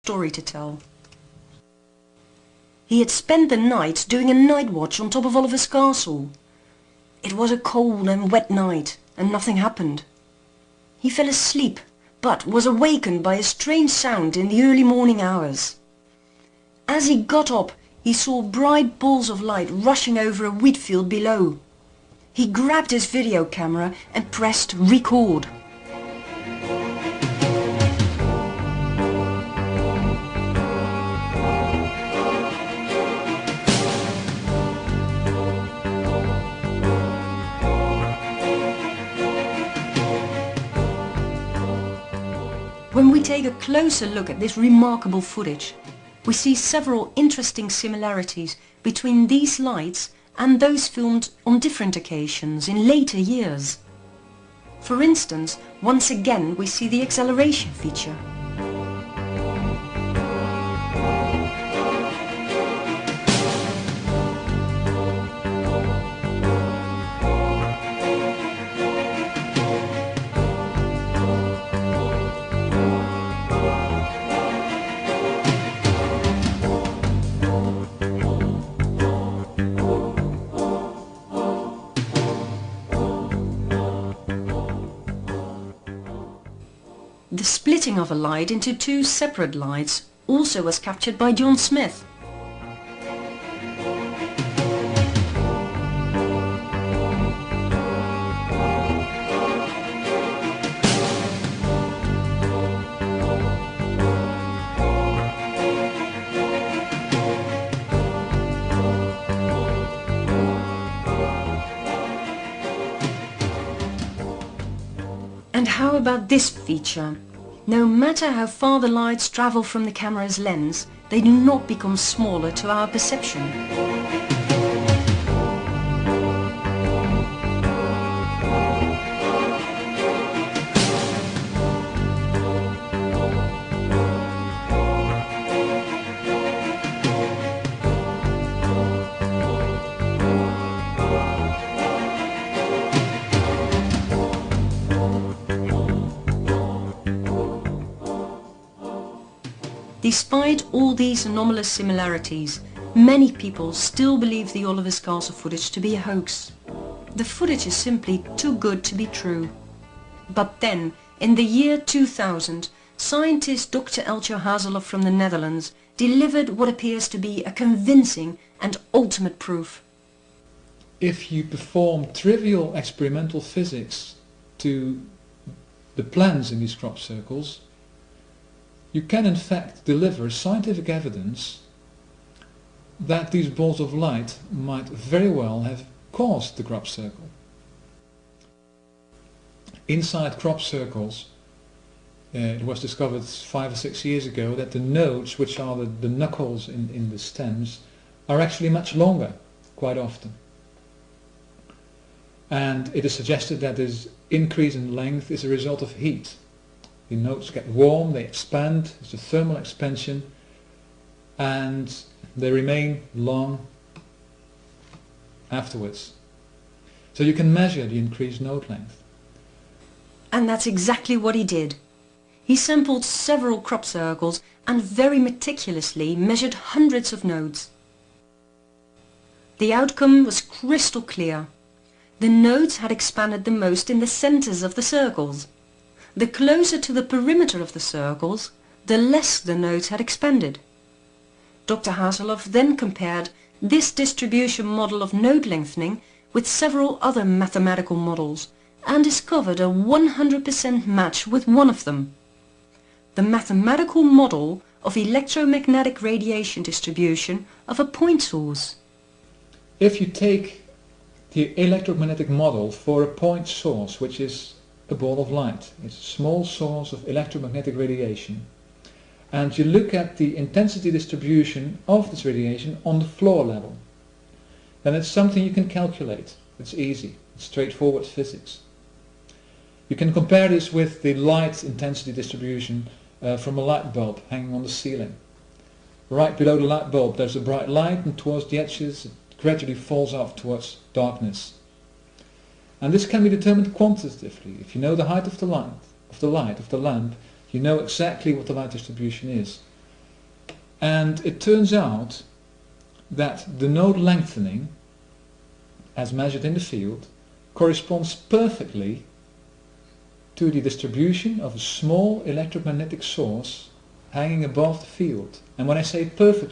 story to tell. He had spent the night doing a night watch on top of Oliver's castle. It was a cold and wet night, and nothing happened. He fell asleep, but was awakened by a strange sound in the early morning hours. As he got up, he saw bright balls of light rushing over a wheat field below. He grabbed his video camera and pressed record. When we take a closer look at this remarkable footage, we see several interesting similarities between these lights and those filmed on different occasions in later years. For instance, once again we see the acceleration feature. The splitting of a light into two separate lights also was captured by John Smith. And how about this feature? No matter how far the lights travel from the camera's lens, they do not become smaller to our perception. Despite all these anomalous similarities, many people still believe the Oliver's Castle footage to be a hoax. The footage is simply too good to be true. But then, in the year 2000, scientist Dr. Eltjo Hazeloff from the Netherlands delivered what appears to be a convincing and ultimate proof. If you perform trivial experimental physics to the plans in these crop circles, you can in fact deliver scientific evidence that these balls of light might very well have caused the crop circle. Inside crop circles, it was discovered 5 or 6 years ago that the nodes, which are the knuckles in the stems, are actually much longer, quite often. And it is suggested that this increase in length is a result of heat. The nodes get warm, they expand, it's a thermal expansion, and they remain long afterwards. So you can measure the increased node length. And that's exactly what he did. He sampled several crop circles and very meticulously measured hundreds of nodes. The outcome was crystal clear. The nodes had expanded the most in the centers of the circles. The closer to the perimeter of the circles, the less the nodes had expanded. Dr. Hazeloff then compared this distribution model of node lengthening with several other mathematical models and discovered a 100% match with one of them. The mathematical model of electromagnetic radiation distribution of a point source. If you take the electromagnetic model for a point source, which is a ball of light, it's a small source of electromagnetic radiation, and you look at the intensity distribution of this radiation on the floor level, then it's something you can calculate. It's easy, it's straightforward physics. You can compare this with the light intensity distribution from a light bulb hanging on the ceiling. Right below the light bulb there's a bright light, and towards the edges it gradually falls off towards darkness. And this can be determined quantitatively. If you know the height of the lamp, you know exactly what the light distribution is. And it turns out that the node lengthening, as measured in the field, corresponds perfectly to the distribution of a small electromagnetic source hanging above the field. And when I say perfectly,